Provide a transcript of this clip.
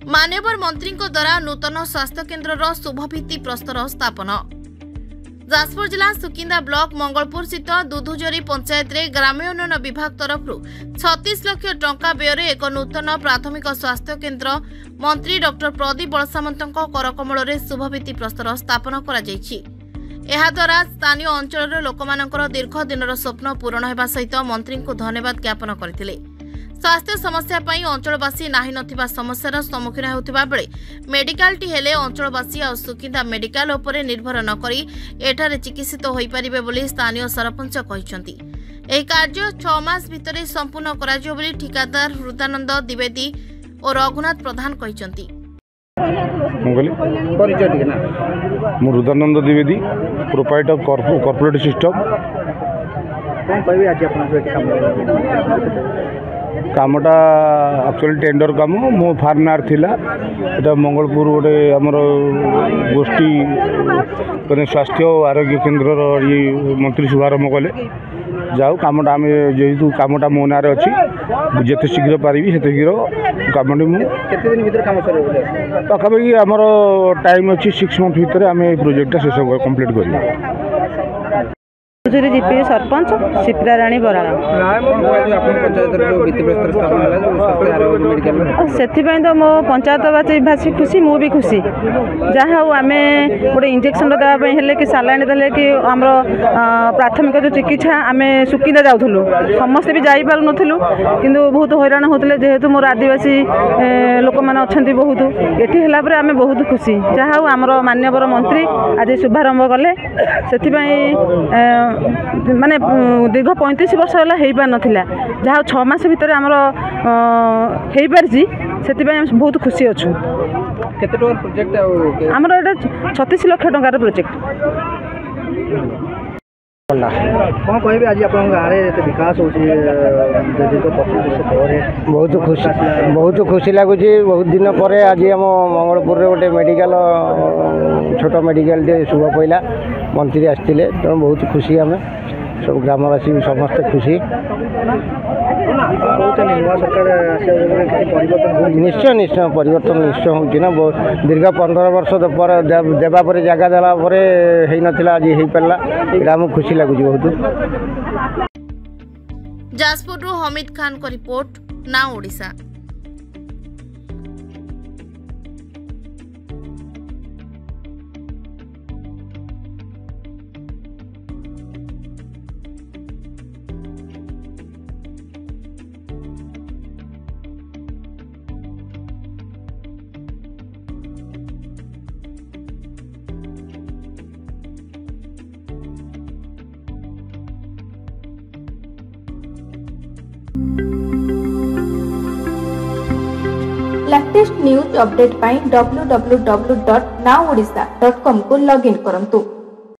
मान्यवर मंत्री द्वारा नूतन स्वास्थ्य केन्द्र शुभभित्ति प्रस्तर स्थापन। जाजपुर जिला सुकिंदा ब्लॉक मंगलपुर स्थित दुधुजरी पंचायत रे ग्राम्योन्नयन विभाग तरफ 36 लाख टंका व्यय एक नूतन प्राथमिक स्वास्थ्य केन्द्र मंत्री डॉक्टर प्रदीप बलसामंत करकमल रे शुभभित्ति प्रस्तर स्थापन करा जायछि। एहा द्वारा स्थानीय अंचल लोकमानकर दीर्घ दिनर स्वप्न पूरण हेबा सहित मंत्री को धन्यवाद ज्ञापन करथिले। स्वास्थ्य समस्या पई अंचलवासी नाही नथिबा समस्यार सम्मुखीन हेउथिबा बेले मेडिकलटी हेले अंचलवासी आ सुकिंदा मेडिकल उपरे निर्भर न करी एठारे चिकित्सित होई परिबे बोली स्थानीय सरपंच कहिसंती। एही कार्य 6 मास भितरे संपूर्ण कराजियो बोली ठिकादार हृदानंद द्विवेदी और रघुनाथ प्रधान कहिसंती। Hridananda Dwivedi proprietor corporate system कामटा एक्चुअली टेंडर काम मो फार्मर थिला एटा मंगलपुर गोटे आमर गोष्ठी मैंने स्वास्थ्य और आरोग्य केन्द्र ये मंत्री शुभारंभ कले जाऊ कामटा आम जेहेतु कामटा मो ना अच्छी जिते शीघ्र पारि से शीघ्र कामटी मुझे पाखापाखि आमर टाइम अच्छी 6 मंथ भितर आम प्रोजेक्टा शेष कम्प्लीट कर जीपी सरपंच शिप्रा राणी बराला से तो मो पंचायतवासी खुशी मु भी खुशी जहाँ आम गोटे इंजेक्शन देवाई हेले कि सालाइन देले कि आम प्राथमिक जो चिकित्सा आम सुकिंदा जाऊँ समस्ते भी जापार नुँ कि बहुत हैरान होते जेहेतु मोर आदिवासी लोक मैंने अच्छा बहुत ये आम बहुत खुशी जहाँ आमर मान्यवर मंत्री आज शुभारंभ कले से माने दीर्घ 35 वर्ष है पार नाला जहाँ 6 मास भितर आमर हो पारि से बहुत खुशी अच्छु। आमर एटा 36 लाख टंकार प्रोजेक्ट। कौन कहे आज आप विकास हो बहुत खुशी लगुच बहुत दिन पर आज आम मंगलपुर गोटे मेडिकल छोट मेडिकल शुभ पड़ा मंत्री आसते तेणु बहुत खुशी आम सब ग्रामवासी समस्त खुशी निश्चय निश्चय परिवर्तन निश्चय होना दीर्घ 15 वर्ष पर देवापर जगह देलापर होना आज हो पारा ये आमको खुशी लगुच बहुत। जाजपुर हमीद खान को report now Odisha. Latest news update पाई www.nowodisha.com को लॉगिन करंतु।